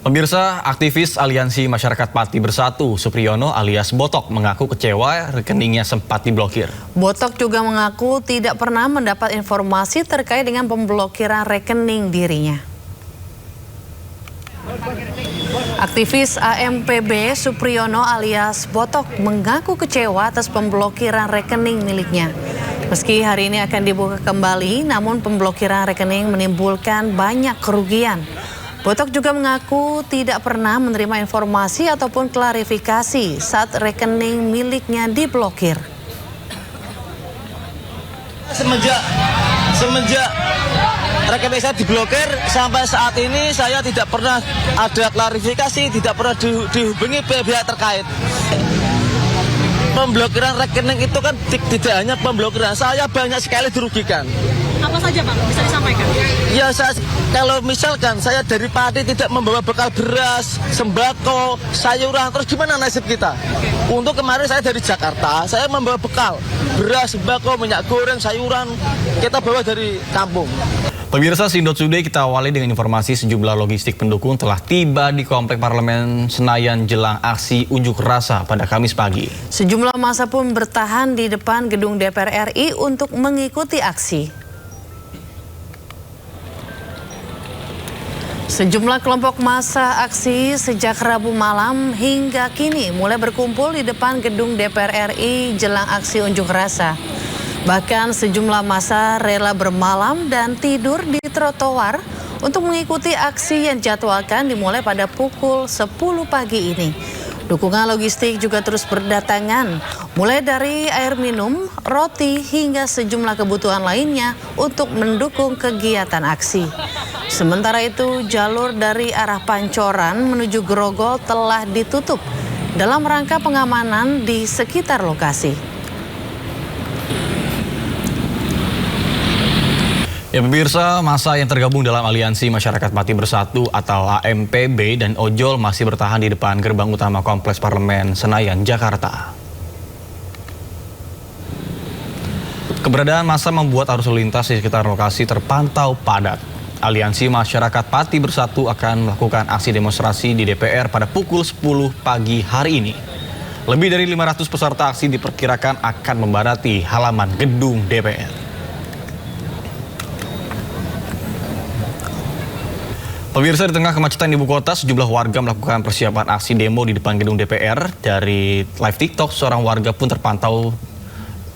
Pemirsa, aktivis Aliansi Masyarakat Pati Bersatu, Supriyono alias Botok, mengaku kecewa rekeningnya sempat diblokir. Botok juga mengaku tidak pernah mendapat informasi terkait dengan pemblokiran rekening dirinya. Aktivis AMPB Supriyono alias Botok mengaku kecewa atas pemblokiran rekening miliknya. Meski hari ini akan dibuka kembali, namun pemblokiran rekening menimbulkan banyak kerugian. Botok juga mengaku tidak pernah menerima informasi ataupun klarifikasi saat rekening miliknya diblokir. Semenjak rekening saya diblokir sampai saat ini saya tidak pernah ada klarifikasi, tidak pernah dihubungi pihak terkait. Pemblokiran rekening itu kan tidak hanya pemblokiran, saya banyak sekali dirugikan. Apa saja Pak, bisa disampaikan? Ya, kalau misalkan saya dari Pati tidak membawa bekal beras, sembako, sayuran, terus gimana nasib kita? Untuk kemarin saya dari Jakarta, saya membawa bekal beras, sembako, minyak goreng, sayuran, kita bawa dari kampung. Pemirsa, Sindot Today kita awali dengan informasi sejumlah logistik pendukung telah tiba di Komplek Parlemen Senayan jelang aksi unjuk rasa pada Kamis pagi. Sejumlah massa pun bertahan di depan gedung DPR RI untuk mengikuti aksi. Sejumlah kelompok massa aksi sejak Rabu malam hingga kini mulai berkumpul di depan gedung DPR RI jelang aksi unjuk rasa. Bahkan sejumlah massa rela bermalam dan tidur di trotoar untuk mengikuti aksi yang dijadwalkan dimulai pada pukul 10 pagi ini. Dukungan logistik juga terus berdatangan, mulai dari air minum, roti, hingga sejumlah kebutuhan lainnya untuk mendukung kegiatan aksi. Sementara itu, jalur dari arah Pancoran menuju Grogol telah ditutup dalam rangka pengamanan di sekitar lokasi. Ya pemirsa, massa yang tergabung dalam Aliansi Masyarakat Pati Bersatu atau AMPB dan ojol masih bertahan di depan gerbang utama Kompleks Parlemen Senayan, Jakarta. Keberadaan massa membuat arus lalu lintas di sekitar lokasi terpantau padat. Aliansi Masyarakat Pati Bersatu akan melakukan aksi demonstrasi di DPR pada pukul 10 pagi hari ini. Lebih dari 500 peserta aksi diperkirakan akan membadati halaman gedung DPR. Pemirsa, di tengah kemacetan di ibu kota, sejumlah warga melakukan persiapan aksi demo di depan gedung DPR. Dari live TikTok, seorang warga pun terpantau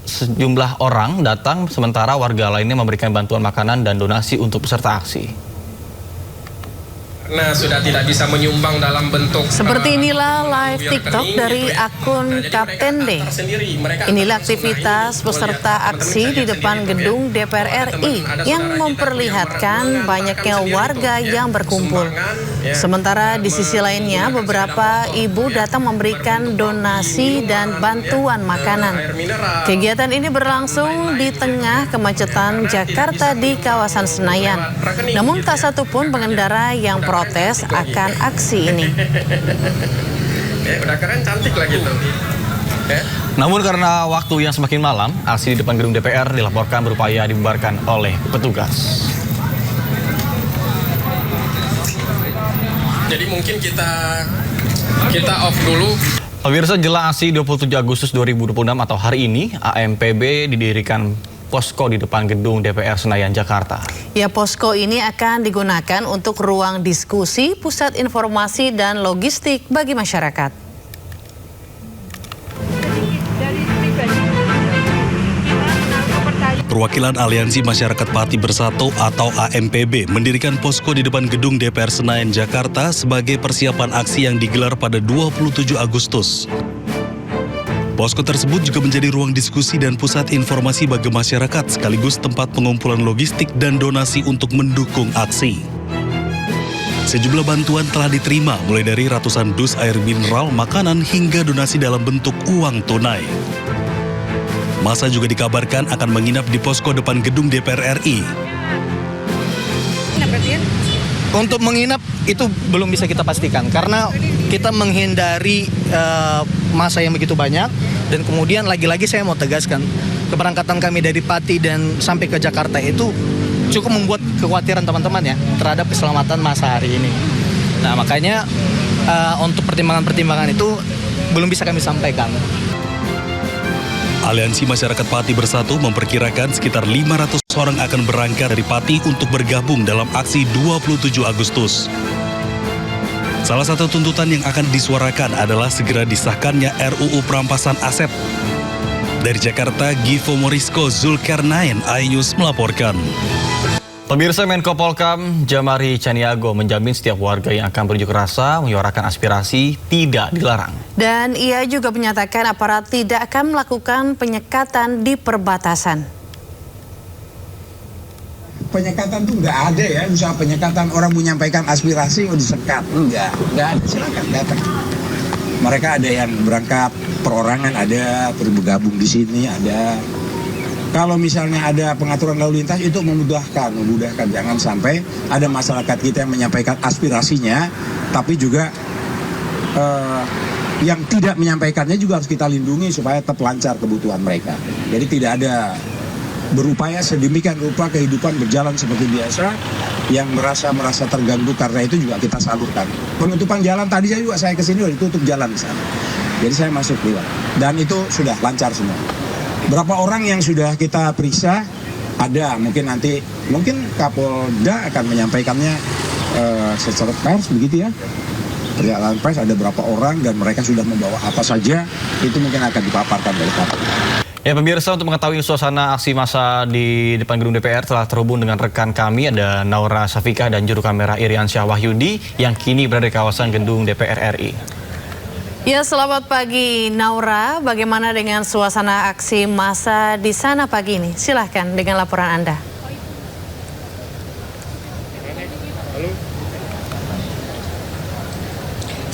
sejumlah orang datang, sementara warga lainnya memberikan bantuan makanan dan donasi untuk peserta aksi. Karena sudah tidak bisa menyumbang dalam bentuk seperti inilah live TikTok dari akun Kapten D. Inilah aktivitas peserta aksi di depan gedung DPR RI yang memperlihatkan banyaknya warga yang berkumpul. Sementara di sisi lainnya beberapa ibu datang memberikan donasi dan bantuan makanan. Kegiatan ini berlangsung di tengah kemacetan Jakarta di kawasan Senayan. Namun tak satu pun pengendara yang protes akan aksi ini. Udah keren, cantik lah gitu. Namun karena waktu yang semakin malam, aksi di depan gedung DPR dilaporkan berupaya dibubarkan oleh petugas. Jadi mungkin kita off dulu. Pemirsa, jelang aksi 27 Agustus 2026 atau hari ini, AMPB didirikan posko di depan gedung DPR Senayan, Jakarta. Ya, posko ini akan digunakan untuk ruang diskusi, pusat informasi dan logistik bagi masyarakat. Perwakilan Aliansi Masyarakat Pati Bersatu atau AMPB mendirikan posko di depan gedung DPR Senayan, Jakarta sebagai persiapan aksi yang digelar pada 27 Agustus. Posko tersebut juga menjadi ruang diskusi dan pusat informasi bagi masyarakat sekaligus tempat pengumpulan logistik dan donasi untuk mendukung aksi. Sejumlah bantuan telah diterima mulai dari ratusan dus air mineral, makanan hingga donasi dalam bentuk uang tunai. Massa juga dikabarkan akan menginap di posko depan gedung DPR RI. Untuk menginap itu belum bisa kita pastikan karena kita menghindari massa yang begitu banyak, dan kemudian lagi-lagi saya mau tegaskan keberangkatan kami dari Pati dan sampai ke Jakarta itu cukup membuat kekhawatiran teman-teman ya terhadap keselamatan massa hari ini. Nah makanya untuk pertimbangan-pertimbangan itu belum bisa kami sampaikan. Aliansi Masyarakat Pati Bersatu memperkirakan sekitar 500 orang akan berangkat dari Pati untuk bergabung dalam aksi 27 Agustus. Salah satu tuntutan yang akan disuarakan adalah segera disahkannya RUU Perampasan Aset. Dari Jakarta, Givo Morisko, Zulkarnain, iNews melaporkan. Pemirsa, Menko Polkam Jamari Caniago menjamin setiap warga yang akan berunjuk rasa menyuarakan aspirasi tidak dilarang. Dan ia juga menyatakan aparat tidak akan melakukan penyekatan di perbatasan. Penyekatan tuh nggak ada ya, usaha penyekatan orang menyampaikan aspirasi disekat, nggak ada, silakan datang. Mereka ada yang berangkat perorangan, ada bergabung di sini, ada. Kalau misalnya ada pengaturan lalu lintas itu memudahkan, jangan sampai ada masyarakat kita yang menyampaikan aspirasinya, tapi juga yang tidak menyampaikannya juga harus kita lindungi supaya tetap lancar kebutuhan mereka. Jadi tidak ada berupaya sedemikian rupa kehidupan berjalan seperti biasa, yang merasa terganggu karena itu juga kita salurkan. Penutupan jalan tadi saya kesini udah ditutup jalan di sana. Jadi saya masuk lewat dan itu sudah lancar semua. Berapa orang yang sudah kita periksa ada, mungkin Kapolda akan menyampaikannya secara pers begitu ya. Pernyataan pers ada berapa orang dan mereka sudah membawa apa saja, itu mungkin akan dipaparkan oleh Kapolda. Ya pemirsa, untuk mengetahui suasana aksi massa di depan gedung DPR telah terhubung dengan rekan kami, ada Naura Safika dan juru kamera Iriansyah Wahyudi yang kini berada di kawasan gedung DPR RI. Ya, selamat pagi Naura. Bagaimana dengan suasana aksi massa di sana pagi ini? Silahkan dengan laporan Anda.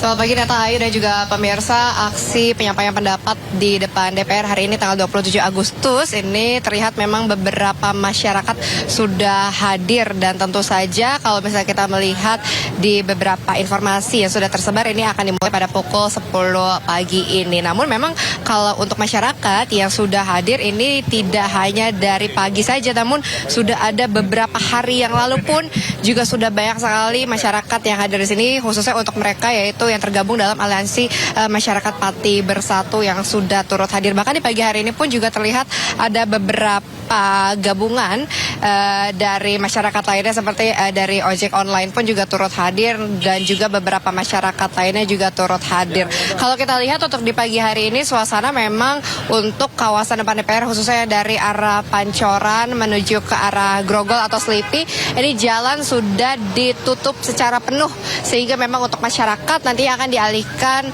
Selamat pagi Neta Ayu dan juga pemirsa. Aksi penyampaian pendapat di depan DPR hari ini tanggal 27 Agustus ini terlihat memang beberapa masyarakat sudah hadir, dan tentu saja kalau misalnya kita melihat di beberapa informasi yang sudah tersebar ini akan dimulai pada pukul 10 pagi ini. Namun memang kalau untuk masyarakat yang sudah hadir ini tidak hanya dari pagi saja, namun sudah ada beberapa hari yang lalu pun juga sudah banyak sekali masyarakat yang hadir di sini, khususnya untuk mereka yaitu yang tergabung dalam aliansi Masyarakat Pati Bersatu yang sudah turut hadir. Bahkan di pagi hari ini pun juga terlihat ada beberapa gabungan dari masyarakat lainnya seperti dari ojek online pun juga turut hadir, dan juga beberapa masyarakat lainnya juga turut hadir. Kalau kita lihat untuk di pagi hari ini suasana memang untuk kawasan depan DPR khususnya dari arah Pancoran menuju ke arah Grogol atau Selipi, ini jalan sudah ditutup secara penuh, sehingga memang untuk masyarakat nanti akan dialihkan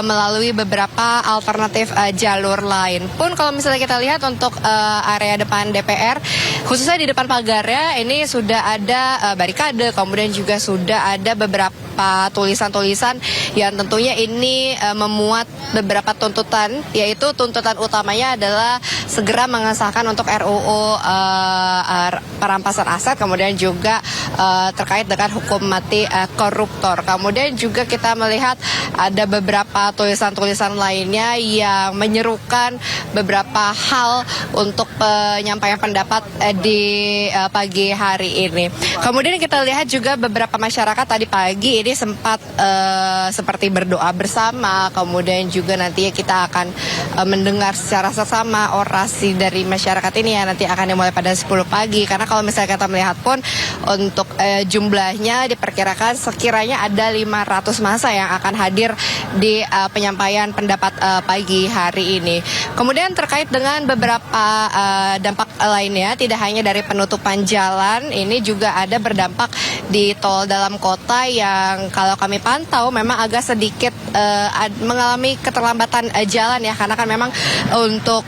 melalui beberapa alternatif jalur lain. Pun kalau misalnya kita lihat untuk area depan DPR, khususnya di depan pagarnya ini sudah ada barikade, kemudian juga sudah ada beberapa tulisan-tulisan yang tentunya ini memuat beberapa tuntutan, yaitu tuntutan utamanya adalah segera mengesahkan untuk RUU perampasan aset, kemudian juga terkait dengan hukum mati koruptor. Kemudian juga kita melihat ada beberapa tulisan-tulisan lainnya yang menyerukan beberapa hal untuk penyampaian pendapat di pagi hari ini. Kemudian kita lihat juga beberapa masyarakat tadi pagi ini sempat seperti berdoa bersama, kemudian juga nantinya kita akan mendengar secara seksama orasi dari masyarakat ini yang nanti akan dimulai pada 10 pagi. Karena kalau misalnya kita melihat pun untuk jumlahnya diperkirakan sekiranya ada 500 massa yang akan hadir di penyampaian pendapat pagi hari ini. Kemudian terkait dengan beberapa dampak lainnya, tidak hanya dari penutupan jalan, ini juga ada berdampak di tol dalam kota yang kalau kami pantau memang agak sedikit mengalami keterlambatan jalan ya, karena kan memang untuk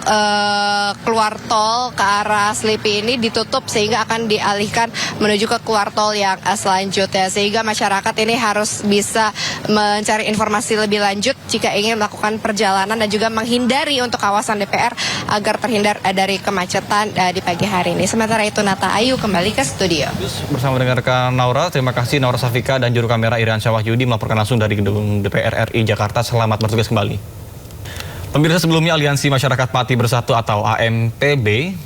keluar tol ke arah Selipi ini ditutup sehingga akan dialihkan menuju ke keluar tol yang selanjutnya, sehingga masyarakat ini harus bisa mencari informasi lebih lanjut jika ingin melakukan perjalanan dan juga menghindari untuk kawasan DPR agar terhindar dari kemacetan di pagi hari ini. Sementara itu Nata Ayu kembali ke studio. Bersama dengan rekan Naura, terima kasih Naura Safika dan juru kamera Iriansyah Wahyudi melaporkan langsung dari gedung DPR RI Jakarta. Selamat bertugas kembali. Pemirsa, sebelumnya Aliansi Masyarakat Pati Bersatu atau AMPB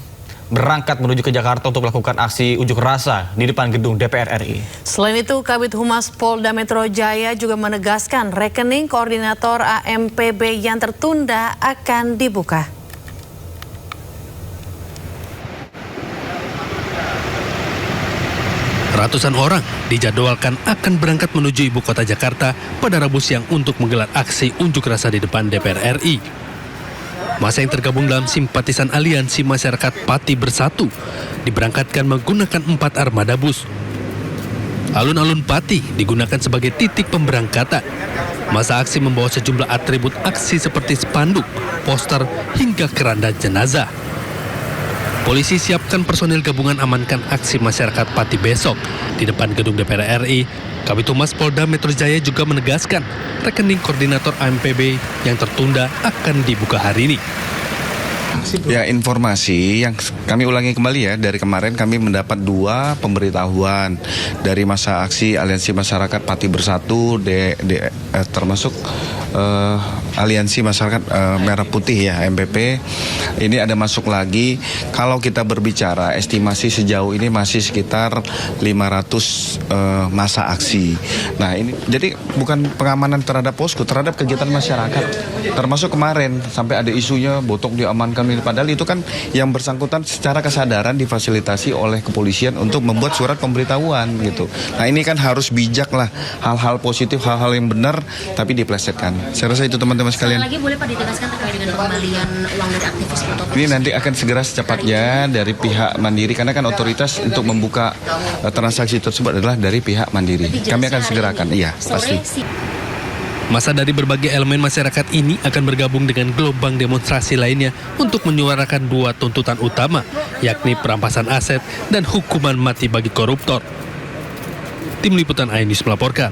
berangkat menuju ke Jakarta untuk melakukan aksi unjuk rasa di depan gedung DPR RI. Selain itu, Kabid Humas Polda Metro Jaya juga menegaskan rekening koordinator AMPB yang tertunda akan dibuka. Ratusan orang dijadwalkan akan berangkat menuju ibu kota Jakarta pada Rabu siang untuk menggelar aksi unjuk rasa di depan DPR RI. Masa yang tergabung dalam simpatisan Aliansi Masyarakat Pati Bersatu diberangkatkan menggunakan 4 armada bus. Alun-alun Pati digunakan sebagai titik pemberangkatan. Masa aksi membawa sejumlah atribut aksi seperti spanduk, poster, hingga keranda jenazah. Polisi siapkan personil gabungan amankan aksi masyarakat Pati besok di depan gedung DPR RI. Kabid Humas Polda Metro Jaya juga menegaskan rekening koordinator AMPB yang tertunda akan dibuka hari ini. Ya, informasi yang kami ulangi kembali ya, dari kemarin kami mendapat 2 pemberitahuan dari masa aksi Aliansi Masyarakat Pati Bersatu termasuk Aliansi Masyarakat Merah Putih ya, MPP. Ini ada masuk lagi. Kalau kita berbicara estimasi sejauh ini masih sekitar 500 masa aksi. Nah, ini jadi bukan pengamanan terhadap posko, terhadap kegiatan masyarakat. Termasuk kemarin sampai ada isunya botok diamankan, padahal itu kan yang bersangkutan secara kesadaran difasilitasi oleh kepolisian untuk membuat surat pemberitahuan gitu. Nah, ini kan harus bijak lah, hal-hal positif, hal-hal yang benar tapi diplesetkan. Saya rasa itu teman-teman sekalian. Lagi boleh Pak ditegaskan terkait dengan pengembalian uang dari aktivis foto? Ini nanti akan segera secepatnya dari pihak Mandiri, karena kan otoritas untuk membuka transaksi tersebut adalah dari pihak Mandiri. Kami akan segerakan, iya pasti. Masa dari berbagai elemen masyarakat ini akan bergabung dengan gelombang demonstrasi lainnya untuk menyuarakan 2 tuntutan utama, yakni perampasan aset dan hukuman mati bagi koruptor. Tim Liputan iNews melaporkan.